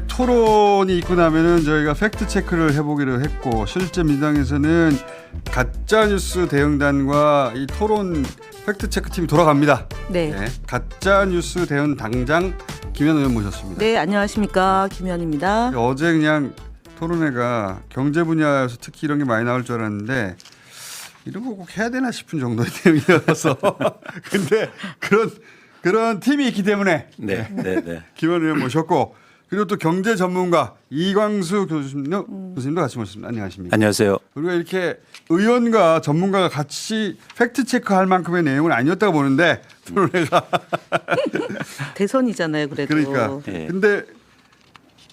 토론이 있고 나면은 저희가 팩트 체크를 해보기로 했고 실제 민주당에서는 가짜 뉴스 대응단과 이 토론 팩트 체크 팀이 돌아갑니다. 네. 가짜 뉴스 대응 당장 김현 의원 모셨습니다. 네, 안녕하십니까, 김현입니다. 어제 그냥 토론회가 경제 분야에서 특히 이런 게 많이 나올 줄 알았는데 이런 거 꼭 해야 되나 싶은 정도의 내용이어서 근데 그런 팀이 있기 때문에 김현 의원 모셨고 그리고 또 경제 전문가 이광수 교수님도 같이 모셨습니다. 안녕하십니까? 안녕하세요. 우리가 이렇게 의원과 전문가가 같이 팩트 체크할 만큼의 내용은 아니었다고 보는데 토론회가 대선이잖아요, 그래도. 그러니까. 네. 근데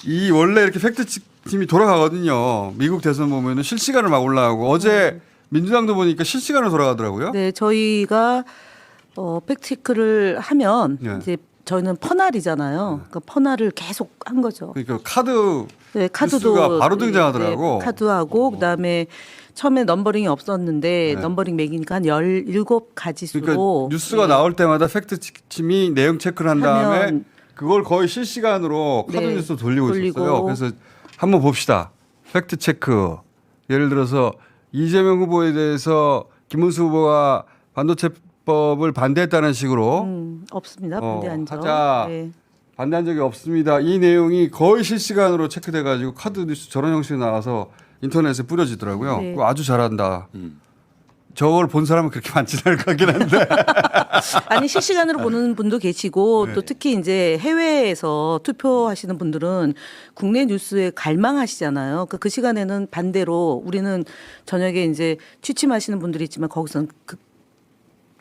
이 원래 이렇게 팩트 팀이 돌아가거든요. 미국 대선 보면은 실시간으로 막 올라가고 어제 민주당도 보니까 실시간으로 돌아가더라고요. 네, 저희가 팩트체크를 하면 네. 이제 저희는 퍼날이잖아요. 그러니까 퍼날을 계속 한 거죠. 그러니까 카드 네, 카드도 뉴스가 바로 등장하더라고. 네, 카드하고 그다음에 처음에 넘버링이 없었는데 네. 넘버링 매기니까 한 17가지 수로 그러니까 뉴스가 나올 때마다 팩트 팀이 내용 체크를 한 다음에 하면 그걸 거의 실시간으로 카드 네, 뉴스 돌리고 돌리고. 있었어요. 그래서 한번 봅시다. 팩트 체크. 예를 들어서 이재명 후보에 대해서 김문수 후보가 반도체법을 반대했다는 식으로 없습니다. 반대한 점. 하자. 네. 반대한 적이 없습니다. 이 내용이 거의 실시간으로 체크돼 가지고 카드 뉴스 저런 형식으로 나와서 인터넷에 뿌려지더라고요. 네. 그거 아주 잘한다. 저걸 본 사람은 그렇게 많지는 않을 것 같긴 한데. 아니 실시간으로 보는 분도 계시고 네. 또 특히 이제 해외에서 투표하시는 분들은 국내 뉴스에 갈망하시잖아요. 그 시간에는 반대로 우리는 저녁에 이제 취침하시는 분들이 있지만 거기서는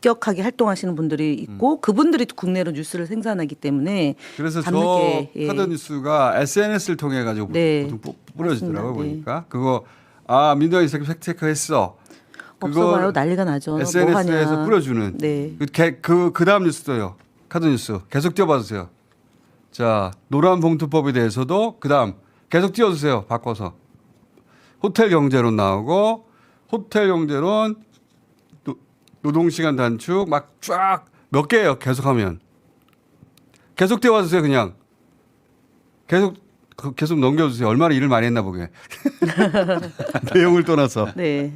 급격하게 활동하시는 분들이 있고 그분들이 국내로 뉴스를 생산하기 때문에 그래서 밤늦게, 저 카드 뉴스가 SNS를 통해 가지고 네. 보통 뿌려지더라고요. 맞습니다. 네. 보니까 그거 민주당이 팩트 체크했어. 없어봐요 난리가 나죠. 뭐 SNS에서 하냐. 뿌려주는. 네. 그 다음 뉴스도요. 카드 뉴스 계속 띄워봐주세요. 자 노란 봉투법에 대해서도 그 다음 계속 띄워주세요. 바꿔서 호텔 경제론 나오고 호텔 경제론 노동시간 단축 막 쫙 몇 개예요. 계속하면 계속 띄워주세요. 그냥 계속 넘겨주세요. 얼마나 일을 많이 했나 보게. 내용을 떠나서. 네.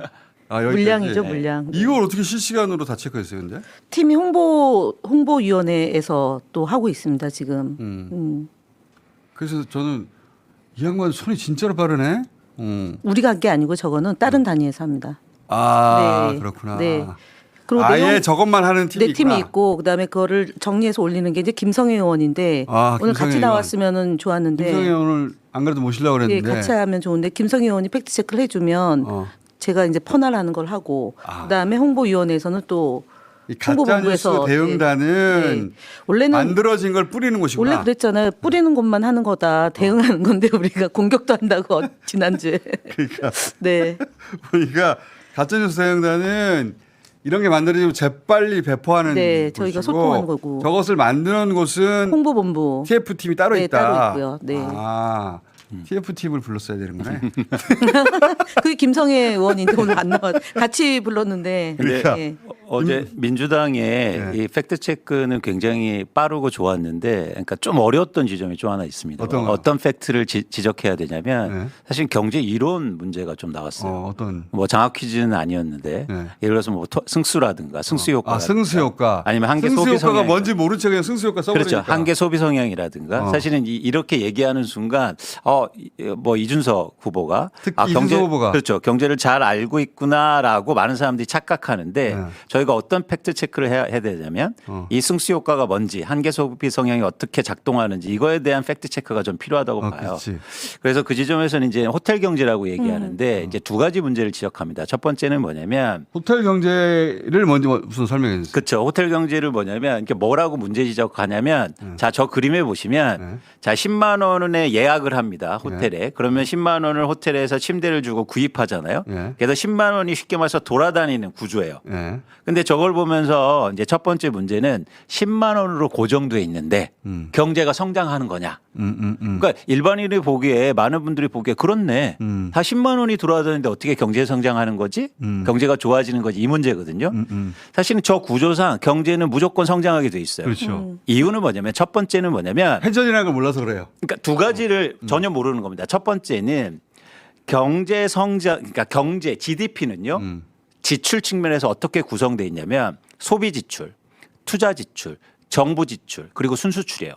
여기까지. 물량이죠, 물량. 이걸 어떻게 실시간으로 다 체크했어요, 근데? 팀이 홍보위원회에서 또 하고 있습니다 지금. 그래서 저는 이 양반 손이 진짜로 빠르네. 우리가 한 게 아니고 저거는 다른 단위에서 합니다. 네. 그렇구나. 네. 그리고 아예 저것만 하는 팀이 네, 팀이 있구나. 있고 그다음에 그거를 정리해서 올리는 게 이제 김성애 의원인데 오늘 김성애 같이 의원. 나왔으면은 좋았는데 김성애 오늘 안 그래도 모시려고 예, 그랬는데. 같이 하면 좋은데 김성애 의원이 팩트 체크를 해주면 제가 이제 퍼날하는 걸 하고 그다음에 홍보위원회에서는 또 이 가짜 뉴스 홍보본부에서 대응단은 원래는 만들어진 걸 뿌리는 곳이구나. 원래 그랬잖아요. 뿌리는 것만 하는 거다. 대응하는 건데 우리가 공격도 한다고 지난주에. 그러니까 네. 보니까 가짜 뉴스 대응단은 이런 게 만들어지면 재빨리 배포하는 네, 저희가 곳이고 소통하는 거고. 저것을 만드는 곳은 홍보본부. TF팀이 따로 네, 있다. 따로 있고요. 네. TF팀을 불렀어야 되는 거네. 그게 김성애 의원인데 오늘 안 나와. 같이 불렀는데. 그러니까. 네. 어제 민주당의 이 팩트 체크는 굉장히 빠르고 좋았는데, 그러니까 좀 어려웠던 지점이 좀 하나 있습니다. 어떤 팩트를 지적해야 되냐면 사실 경제 이론 문제가 좀 나왔어요. 어떤 뭐 장학 퀴즈는 아니었는데 예를 들어서 뭐 승수라든가 승수 효과, 승수 효과, 아니면 한계 승수 소비 효과가 성향, 뭔지 모른 척 그냥 승수 효과 써버리니까. 그렇죠. 한계 소비 성향이라든가 사실은 이렇게 얘기하는 순간 뭐 이준석 후보가 특히 이준석 후보가 그렇죠. 경제를 잘 알고 있구나라고 많은 사람들이 착각하는데 저희가 어떤 팩트 체크를 해야 되냐면 이 승수 효과가 뭔지 한계 소비 성향이 어떻게 작동하는지 이거에 대한 팩트 체크가 좀 필요하다고 봐요. 그렇지. 그래서 그 지점에서는 이제 호텔 경제라고 얘기하는데 이제 두 가지 문제를 지적합니다. 첫 번째는 뭐냐면 호텔 경제를 먼저 우선 설명해 주세요. 그렇죠. 호텔 경제를 뭐냐면 이게 뭐라고 문제 지적하냐면 자, 저 그림에 보시면 자, 10만 원에 예약을 합니다. 삽니다. 호텔에. 그러면 10만 원을 호텔에서 침대를 주고 구입하잖아요. 예. 그래서 10만 원이 쉽게 말해서 돌아다니는 구조예요. 예. 근데 저걸 보면서 이제 첫 번째 문제는 10만 원으로 고정돼 있는데 경제가 성장하는 거냐. 그러니까 일반인이 보기에 많은 분들이 보기에 그렇네. 다 10만 원이 들어와다니는데 어떻게 경제 성장하는 거지? 경제가 좋아지는 거지 이 문제거든요. 사실은 저 구조상 경제는 무조건 성장하게 돼 있어요. 그렇죠. 이유는 뭐냐면 첫 번째는 뭐냐면 회전이라는 걸 몰라서 그래요. 그러니까 두 가지를 전혀 모르는 겁니다. 첫 번째는 경제 성장, 그러니까 경제 GDP는요. 지출 측면에서 어떻게 구성되어 있냐면 소비 지출, 투자 지출, 정부 지출, 그리고 순수출이에요.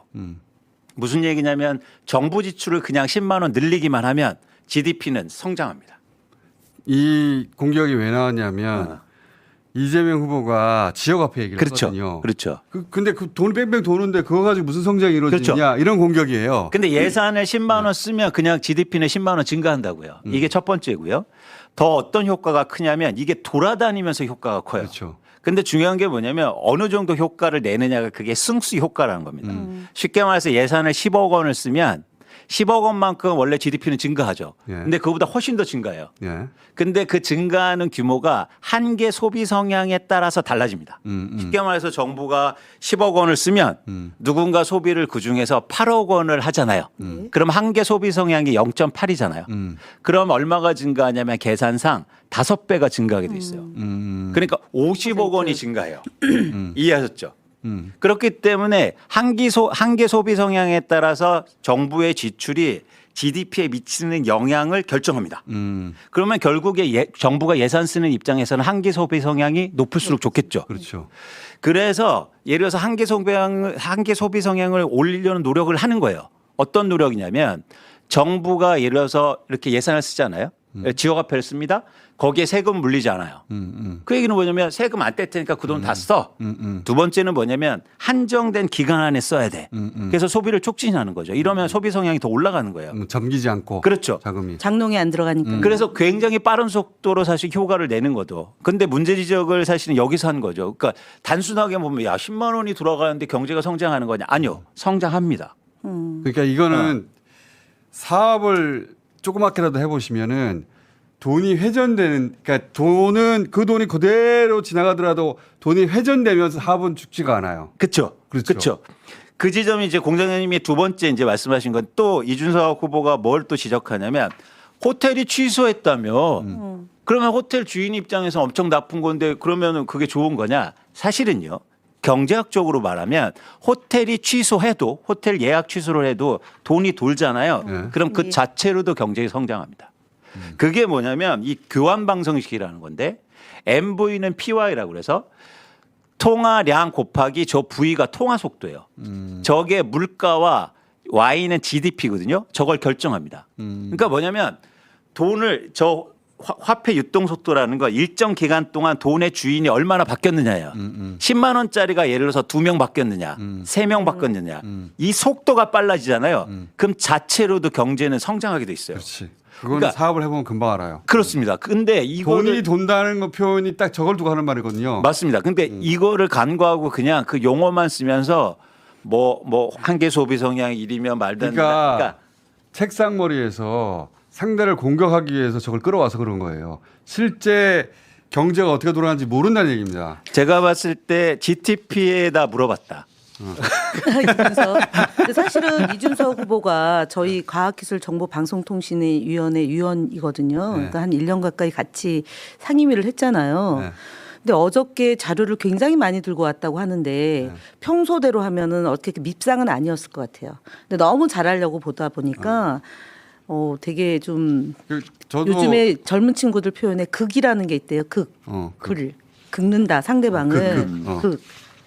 무슨 얘기냐면 정부 지출을 그냥 10만 원 늘리기만 하면 GDP는 성장합니다. 이 공격이 왜 나왔냐면 이재명 후보가 지역화폐 얘기를 그렇죠. 했거든요. 그렇죠. 근데 그 돈 뺑뺑 도는데 그거 가지고 무슨 성장이 이루어지냐 그렇죠. 이런 공격이에요. 근데 예산을 10만 원 쓰면 그냥 GDP는 10만 원 증가한다고요. 이게 첫 번째고요. 더 어떤 효과가 크냐면 이게 돌아다니면서 효과가 커요. 그렇죠. 근데 중요한 게 뭐냐면 어느 정도 효과를 내느냐가 그게 승수 효과라는 겁니다. 쉽게 말해서 예산을 10억 원을 쓰면 10억 원만큼 원래 GDP는 증가하죠. 예. 근데 그거보다 훨씬 더 증가해요. 예. 근데 그 증가하는 규모가 한계 소비 성향에 따라서 달라집니다. 쉽게 말해서 정부가 10억 원을 쓰면 누군가 소비를 그중에서 8억 원을 하잖아요. 그럼 한계 소비 성향이 0.8이잖아요. 그럼 얼마가 증가하냐면 계산상 5배가 증가하게 돼 있어요. 그러니까 50억 원이 증가해요. 이해하셨죠? 그렇기 때문에 한계 소비 성향에 따라서 정부의 지출이 GDP에 미치는 영향을 결정합니다. 그러면 결국에 정부가 예산 쓰는 입장에서는 한계 소비 성향이 높을수록 좋겠죠. 그렇죠. 그래서 예를 들어서 한계 소비 성향을 올리려는 노력을 하는 거예요. 어떤 노력이냐면 정부가 예를 들어서 이렇게 예산을 쓰잖아요. 지역화폐를 씁니다. 거기에 세금 물리지 않아요. 그 얘기는 뭐냐면 세금 안 뗄 테니까 그 돈 다 써. 두 번째는 뭐냐면 한정된 기간 안에 써야 돼. 그래서 소비를 촉진하는 거죠. 이러면 소비 성향이 더 올라가는 거예요. 잠기지 않고 그렇죠. 자금이. 장롱에 안 들어가니까. 그래서 굉장히 빠른 속도로 사실 효과를 내는 거죠. 근데 문제 지적을 사실은 여기서 한 거죠. 그러니까 단순하게 보면 야 10만 원이 들어가는데 경제가 성장하는 거냐. 아니요. 성장합니다. 그러니까 이거는 사업을 조그맣게라도 해보시면은 돈이 회전되는, 그러니까 그 돈이 그대로 지나가더라도 돈이 회전되면서 사업은 죽지가 않아요. 그렇죠. 그렇죠. 그렇죠. 그 지점이 이제 공장장님이 두 번째 이제 말씀하신 건 또 이준석 후보가 뭘 또 지적하냐면 호텔이 취소했다며 그러면 호텔 주인 입장에서 엄청 나쁜 건데 그러면은 그게 좋은 거냐? 사실은요. 경제학적으로 말하면 호텔이 취소해도 호텔 예약 취소를 해도 돈이 돌잖아요. 네. 그럼 그 자체로도 경제가 성장합니다. 그게 뭐냐면 이 교환 방정식이라는 건데 MV는 PY라고 그래서 통화량 곱하기 저 V가 통화 속도예요. 저게 물가와 Y는 GDP거든요. 저걸 결정합니다. 그러니까 뭐냐면 돈을 저 화폐 유동 속도라는 거 일정 기간 동안 돈의 주인이 얼마나 바뀌었느냐예요. 10만 원짜리가 예를 들어서 2명 바뀌었느냐, 3명 바뀌었느냐. 이 속도가 빨라지잖아요. 그럼 자체로도 경제는 성장하게 돼 있어요. 그렇지. 그건 그러니까 사업을 해보면 금방 알아요. 그렇습니다. 근데 이거를 돈이 돈다는 거 표현이 딱 저걸 두고 하는 말이거든요. 맞습니다. 근데 이거를 간과하고 그냥 그 용어만 쓰면서 뭐 한계 소비 성향 일이면 말도 안 된다. 그러니까 책상머리에서 상대를 공격하기 위해서 저걸 끌어와서 그런 거예요. 실제 경제가 어떻게 돌아가는지 모른다는 얘기입니다. 제가 봤을 때 GTP에다 물어봤다. 이준석. 근데 사실은 이준석 후보가 저희 과학기술정보방송통신위원회 위원이거든요. 그러니까 한 1년 가까이 같이 상임위를 했잖아요. 네. 근데 어저께 자료를 굉장히 많이 들고 왔다고 하는데 평소대로 하면은 어떻게 밉상은 아니었을 것 같아요. 근데 너무 잘하려고 보다 보니까 되게 좀 저도 요즘에 젊은 친구들 표현에 극이라는 게 있대요. 극을 긁는다 상대방을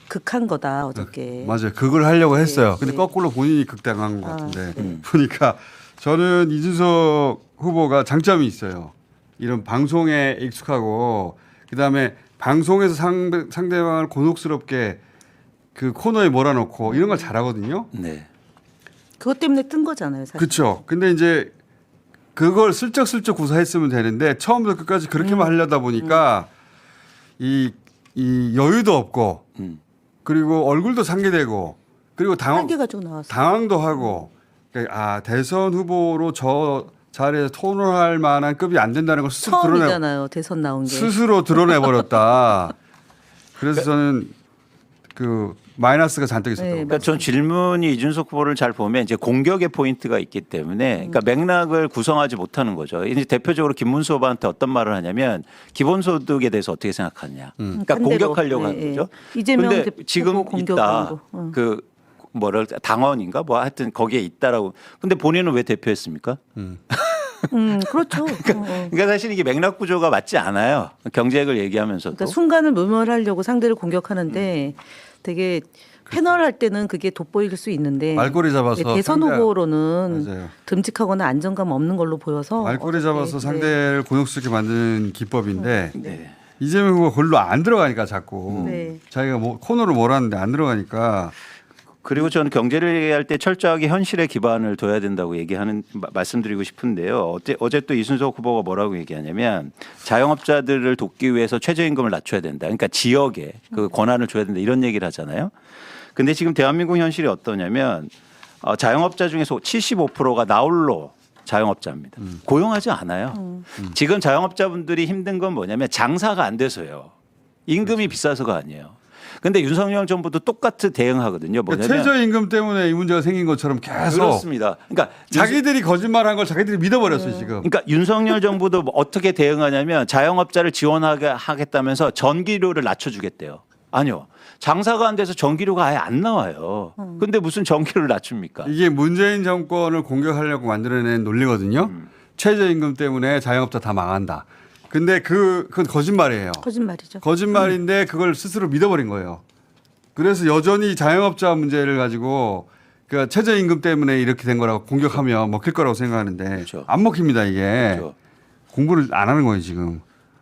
극한 거다 어저께. 맞아요. 그걸 하려고 했어요. 네, 근데 네. 거꾸로 본인이 극당한 것 같은데 보니까 저는 이준석 후보가 장점이 있어요. 이런 방송에 익숙하고 그다음에 방송에서 상대방을 곤혹스럽게 그 코너에 몰아넣고 이런 걸 잘하거든요. 네. 그것 때문에 뜬 거잖아요. 사실. 그렇죠. 근데 이제 그걸 슬쩍슬쩍 구사했으면 되는데 처음부터 끝까지 그렇게만 하려다 보니까 이 여유도 없고 그리고 얼굴도 상기되고 그리고 한개 가지고 나왔어. 당황도 하고 그러니까 대선 후보로 저 자리에서 토론할 만한 급이 안 된다는 걸 처음이잖아요. 대선 나온 게. 스스로 드러내 버렸다. 그래서 저는 그 마이너스가 잔뜩 있었다고. 네, 그러니까 전 질문이 이준석 후보를 잘 보면 이제 공격의 포인트가 있기 때문에 그러니까 맥락을 구성하지 못하는 거죠. 이제 대표적으로 김문수 후보한테 어떤 말을 하냐면 기본소득에 대해서 어떻게 생각하냐. 그러니까 반대로. 공격하려고 하는 거죠. 이재명 근데 대표 지금 공격한 있다. 거. 그 뭐랄 당원인가 뭐 하여튼 거기에 있다라고. 근데 본인은 왜 대표했습니까? 그렇죠. 그러니까 사실 이게 맥락 구조가 맞지 않아요. 경제학을 얘기하면서도. 그러니까 순간을 모멸하려고 상대를 공격하는데 되게 패널 할 때는 그게 돋보일 수 있는데 말꼬리 잡아서 대선 후보로는 맞아요. 듬직하거나 안정감 없는 걸로 보여서 말꼬리 잡아서 네. 상대를 곤욕스럽게 만드는 기법인데 네. 이재명 후보가 걸로 안 들어가니까 자꾸 네. 자기가 뭐 코너를 몰았는데 안 들어가니까 그리고 저는 경제를 얘기할 때 철저하게 현실에 기반을 둬야 된다고 말씀드리고 싶은데요. 어제 또 이준석 후보가 뭐라고 얘기하냐면 자영업자들을 돕기 위해서 최저임금을 낮춰야 된다. 그러니까 지역에 그 권한을 줘야 된다. 이런 얘기를 하잖아요. 근데 지금 대한민국 현실이 어떠냐면 자영업자 중에서 75%가 나홀로 자영업자입니다. 고용하지 않아요. 지금 자영업자분들이 힘든 건 뭐냐면 장사가 안 돼서요. 임금이 비싸서가 아니에요. 근데 윤석열 정부도 똑같이 대응하거든요. 뭐냐면 최저임금 때문에 이 문제가 생긴 것처럼 계속 그렇습니다. 그러니까 자기들이 거짓말한 걸 자기들이 믿어버렸어요 지금. 그러니까 윤석열 정부도 뭐 어떻게 대응하냐면 자영업자를 지원하게 하겠다면서 전기료를 낮춰주겠대요. 아니요. 장사가 안 돼서 전기료가 아예 안 나와요. 근데 무슨 전기료를 낮춥니까? 이게 문재인 정권을 공격하려고 만들어낸 논리거든요. 최저임금 때문에 자영업자 다 망한다. 근데 그건 거짓말이에요. 거짓말이죠. 거짓말인데 그걸 스스로 믿어버린 거예요. 그래서 여전히 자영업자 문제를 가지고 그 최저임금 때문에 이렇게 된 거라고 공격하면 먹힐 거라고 생각하는데 그렇죠. 안 먹힙니다 이게. 그렇죠. 공부를 안 하는 거예요 지금.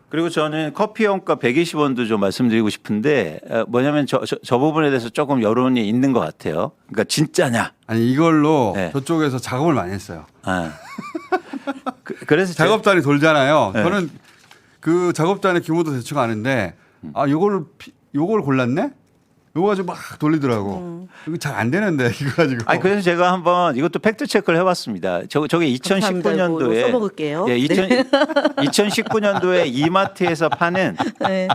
그리고 저는 커피 원가 120원도 좀 말씀드리고 싶은데 뭐냐면 저 부분에 대해서 조금 여론이 있는 것 같아요. 그러니까 진짜냐? 아니 이걸로 네. 저쪽에서 작업을 많이 했어요. 아. 그래서 작업단이 돌잖아요. 네. 저는 그 작업단의 규모도 대충 아는데 요걸 골랐네? 요거 가지고 막 돌리더라고. 이거 잘 안 되는데 이거 가지고. 아니 그래서 제가 한번 이것도 팩트 체크를 해봤습니다. 저게 2019년도에 써먹을게요. 예, 2019년도에 이마트에서 파는 네.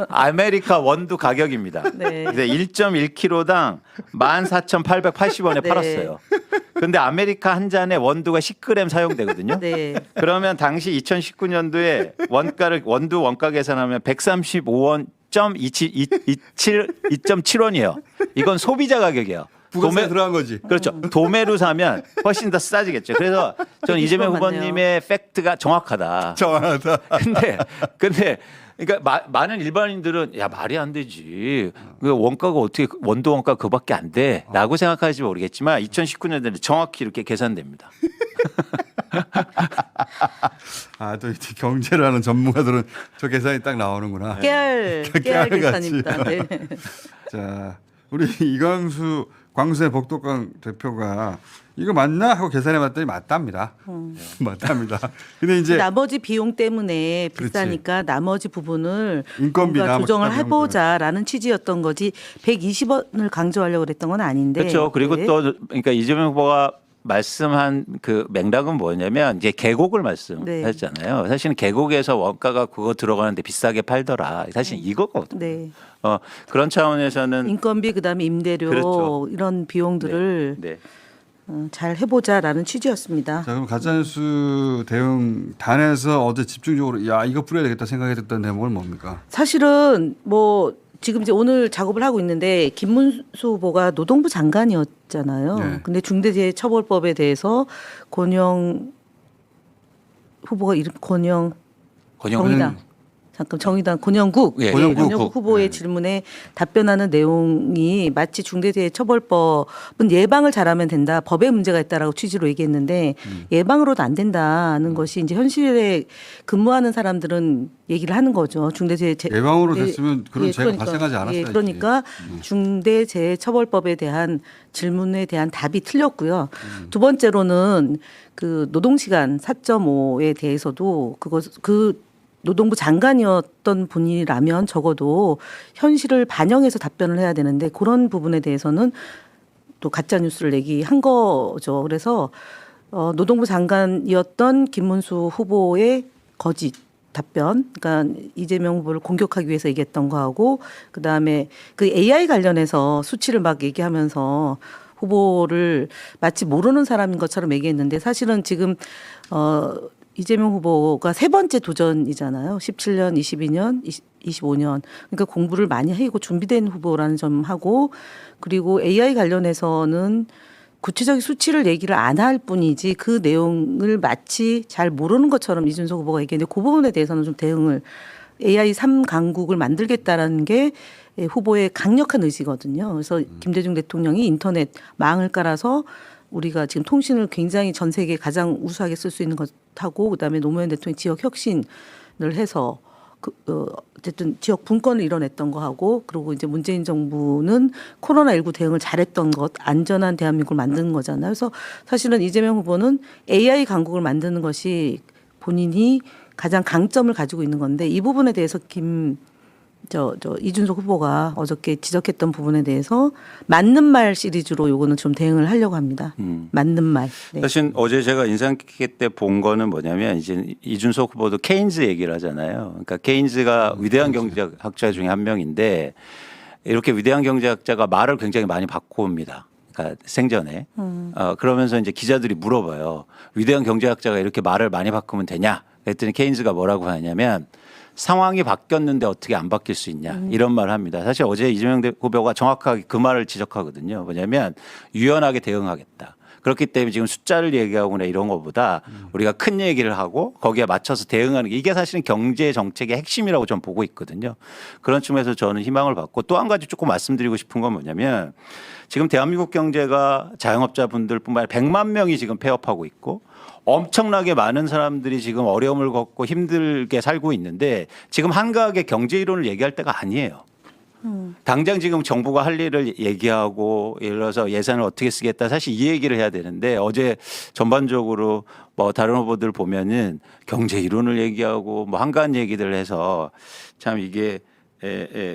아메리카 원두 가격입니다. 네. 근데 1.1kg당 14,880원에 네. 팔았어요. 근데 아메리카 한 잔에 원두가 10g 사용되거든요. 네. 그러면 당시 2019년도에 원두 원가 계산하면 135원 2.7원이에요. 이건 소비자 가격이에요. 부가세 들어간 거지. 그렇죠. 도매로 사면 훨씬 더 싸지겠죠. 그래서 저는 이재명 맞네요. 후보님의 팩트가 정확하다. 정확하다. 근데 그러니까 많은 일반인들은 야 말이 안 되지. 그 원가가 어떻게 원두 원가 그밖에 안 돼라고 생각할지 모르겠지만 2019년도에 정확히 이렇게 계산됩니다. 또 이제 경제를 하는 전문가들은 저 계산이 딱 나오는구나. 깨알 깨알같이. 계산입니다. 네. 자, 우리 광수의 복덕강 대표가 이거 맞나 하고 계산해봤더니 맞답니다. 맞답니다. 근데 이제 나머지 비용 때문에 비싸니까 나머지 부분을 인건비, 뭔가 나머지 조정을 비용들. 해보자라는 취지였던 거지 120원을 강조하려고 그랬던 건 아닌데. 그렇죠. 그리고 네. 또 그러니까 이재명 후보가 말씀한 그 맥락은 뭐냐면 이제 계곡을 말씀하셨잖아요. 사실은 계곡에서 원가가 그거 들어가는데 비싸게 팔더라. 사실 이거거든요. 네. 그런 차원에서는 인건비 그다음에 임대료 그렇죠. 이런 비용들을 네. 잘 해보자라는 취지였습니다. 자, 그럼 가짜뉴스 대응단에서 어제 집중적으로 야 이거 뿌려야 되겠다 생각했던 대목은 뭡니까? 사실은 뭐 지금 이제 오늘 작업을 하고 있는데 김문수 후보가 노동부 장관이었잖아요. 네. 근데 중대재해처벌법에 대해서 권영 후보가 이름 정의당 정의당 권영국 예, 권영국 후보의 질문에 답변하는 내용이 마치 중대재해처벌법은 예방을 잘하면 된다, 법에 문제가 있다라고 취지로 얘기했는데 예방으로도 안 된다는 것이 이제 현실에 근무하는 사람들은 얘기를 하는 거죠. 예방으로 됐으면 그런 재해가 그러니까, 발생하지 않았어야지. 그러니까 중대재해처벌법에 대한 질문에 대한 답이 틀렸고요. 두 번째로는 그 노동시간 4.5에 대해서도 그 노동부 장관이었던 분이라면 적어도 현실을 반영해서 답변을 해야 되는데 그런 부분에 대해서는 또 가짜 뉴스를 얘기한 거죠. 그래서 노동부 장관이었던 김문수 후보의 거짓 답변, 그러니까 이재명 후보를 공격하기 위해서 얘기했던 거하고 그다음에 그 AI 관련해서 수치를 막 얘기하면서 후보를 마치 모르는 사람인 것처럼 얘기했는데 사실은 지금 이재명 후보가 세 번째 도전이잖아요. 17년, 22년, 25년. 그러니까 공부를 많이 하고 준비된 후보라는 점하고 그리고 AI 관련해서는 구체적인 수치를 얘기를 안 할 뿐이지 그 내용을 마치 잘 모르는 것처럼 이준석 후보가 얘기했는데 그 부분에 대해서는 좀 대응을 AI 3강국을 만들겠다라는 게 후보의 강력한 의지거든요. 그래서 김대중 대통령이 인터넷 망을 깔아서 우리가 지금 통신을 굉장히 전 세계 가장 우수하게 쓸 수 있는 것하고 그다음에 노무현 대통령이 지역 혁신을 해서 어쨌든 지역 분권을 이뤄냈던 거하고 그리고 이제 문재인 정부는 코로나19 대응을 잘했던 것, 안전한 대한민국을 만드는 거잖아요. 그래서 사실은 이재명 후보는 AI 강국을 만드는 것이 본인이 가장 강점을 가지고 있는 건데 이 부분에 대해서 이준석 후보가 어저께 지적했던 부분에 대해서 맞는 말 시리즈로 요거는 좀 대응을 하려고 합니다. 맞는 말. 네. 사실 어제 제가 인상 깊게 때 본 거는 뭐냐면 이제 이준석 후보도 케인즈 얘기를 하잖아요. 그러니까 케인즈가 위대한 경제학자 중에 한 명인데 이렇게 위대한 경제학자가 말을 굉장히 많이 바꿔옵니다. 그러니까 생전에. 그러면서 이제 기자들이 물어봐요. 위대한 경제학자가 이렇게 말을 많이 바꾸면 되냐? 그랬더니 케인즈가 뭐라고 하냐면 상황이 바뀌었는데 어떻게 안 바뀔 수 있냐 이런 말을 합니다. 사실 어제 이재명 후보가 정확하게 그 말을 지적하거든요. 뭐냐면 유연하게 대응하겠다. 그렇기 때문에 지금 숫자를 얘기하거나 이런 것보다 우리가 큰 얘기를 하고 거기에 맞춰서 대응하는 게 이게 사실은 경제 정책의 핵심이라고 저는 보고 있거든요. 그런 측면에서 저는 희망을 받고 또 한 가지 조금 말씀드리고 싶은 건 뭐냐면 지금 대한민국 경제가 자영업자분들뿐만 아니라 100만 명이 지금 폐업하고 있고 엄청나게 많은 사람들이 지금 어려움을 겪고 힘들게 살고 있는데 지금 한가하게 경제 이론을 얘기할 때가 아니에요. 당장 지금 정부가 할 일을 얘기하고 예를 들어서 예산을 어떻게 쓰겠다 사실 이 얘기를 해야 되는데 어제 전반적으로 뭐 다른 후보들 보면은 경제 이론을 얘기하고 뭐 한가한 얘기들 해서 참 이게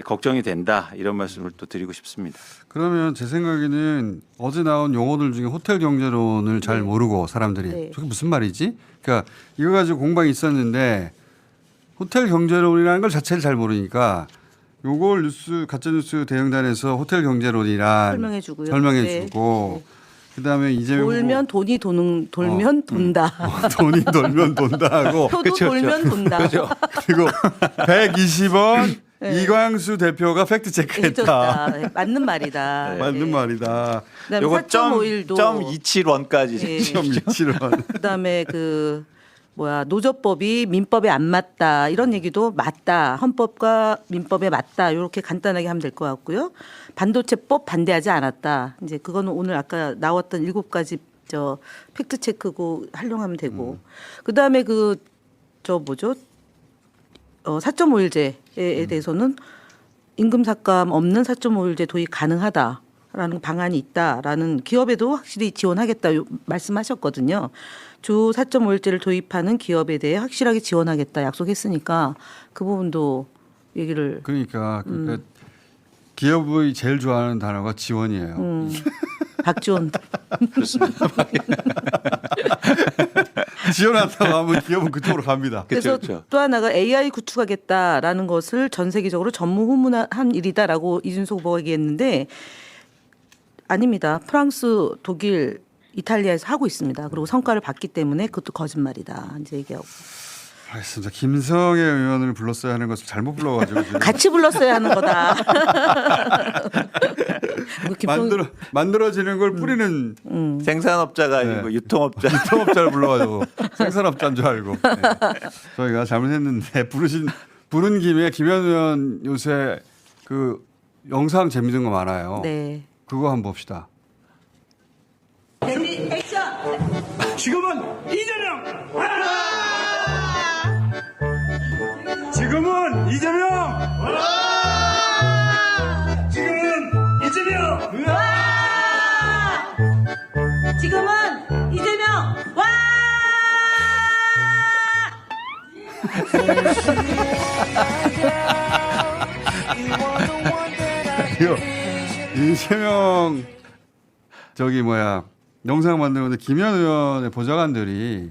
걱정이 된다 이런 말씀을 또 드리고 싶습니다. 그러면 제 생각에는 어제 나온 용어들 중에 호텔 경제론을 잘 모르고 사람들이 네. 저게 무슨 말이지? 그러니까 이거 가지고 공방이 있었는데 호텔 경제론이라는 걸 자체를 잘 모르니까 요걸 가짜뉴스 대응단에서 호텔 경제론이란 설명해주고요. 설명해주고 네. 그다음에 이재명 돌면 돈이 돌면 돈다. 돈이 돌면 돈다 하고 표도 그쵸, 돌면 돈다. 그리고 120원 이광수 대표가 팩트 체크했다. 해줬다. 맞는 말이다. 맞는 말이다. 그다음에 요거 4.51도 0.27원까지 네. 0.27원. 그다음에 노조법이 민법에 안 맞다 이런 얘기도 맞다. 헌법과 민법에 맞다. 이렇게 간단하게 하면 될 것 같고요. 반도체법 반대하지 않았다. 이제 그거는 오늘 아까 나왔던 7가지 팩트 체크고 활용하면 되고. 그다음에 4.5일제에 대해서는 임금 삭감 없는 4.5일제 도입 가능하다라는 방안이 있다라는 기업에도 확실히 지원하겠다 말씀하셨거든요. 주 4.5일제를 도입하는 기업에 대해 확실하게 지원하겠다 약속했으니까 그 부분도 얘기를. 그러니까 기업의 제일 좋아하는 단어가 지원이에요. 박지원. 지원한다고 하면 기업은 그쪽으로 갑니다. 그래서 그렇죠. 또 하나가 AI 구축하겠다라는 것을 전 세계적으로 전무후무한 일이다라고 이준석 후보가 얘기했는데 아닙니다. 프랑스, 독일, 이탈리아에서 하고 있습니다. 그리고 성과를 봤기 때문에 그것도 거짓말이다. 이제 얘기하고. 알겠습니다. 김성애 의원을 불렀어야 하는 것을 잘못 불러가지고 지금 같이 불렀어야 하는 거다. 만들어지는 걸 뿌리는 생산업자가 아니고 유통업자. 유통업자를 불러가지고 생산업자인 줄 알고 저희가 잘못했는데 부른 김에 김현 의원 요새 그 영상 재밌는 거 많아요. 네. 그거 한번 봅시다. 지금은 이재명! 지금은 이재명! 지금은 이재명! 지금은 이재명 와! 이거 이재명 저기 뭐야 영상 만드는데 김현 의원의 보좌관들이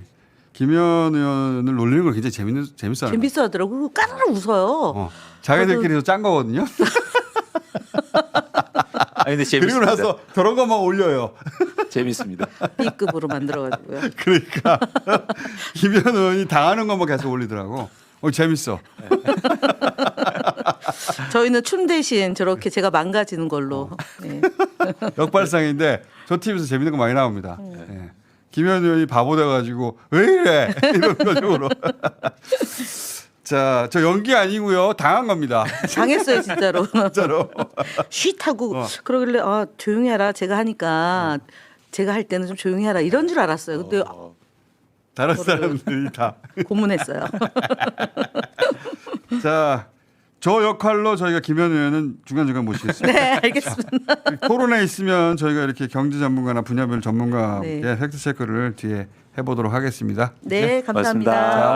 김현 의원을 놀리는 걸 굉장히 재밌어요. 재밌어하더라고. 그리고 까르르 웃어요. 자기들끼리도 짠 거거든요. 아니 근데 그리고 재밌습니다. 나서 저런 것만 올려요. 재밌습니다. B급으로 만들어가지고요. 그러니까 김현 의원이 당하는 것만 계속 올리더라고. 재밌어. 저희는 춤 대신 저렇게 제가 망가지는 걸로. 네. 역발상인데 저 TV에서 재밌는 거 많이 나옵니다. 예. 김현 의원이 바보 돼가지고 왜 이래 이런 표정으로. 자, 저 연기 아니고요. 당한 겁니다. 당했어요 진짜로. 진짜로. 쉿하고 그러길래 조용히 해라 제가 하니까 제가 할 때는 좀 조용히 해라 이런 줄 알았어요. 근데 다른 사람들이 다. 고문했어요. 자, 저 역할로 저희가 김현 의원은 중간중간 모시겠습니다. 네 알겠습니다. 토론회 있으면 저희가 이렇게 경제 전문가나 분야별 전문가와 네. 함께 팩트 체크를 뒤에 해보도록 하겠습니다. 네 감사합니다. 고맙습니다.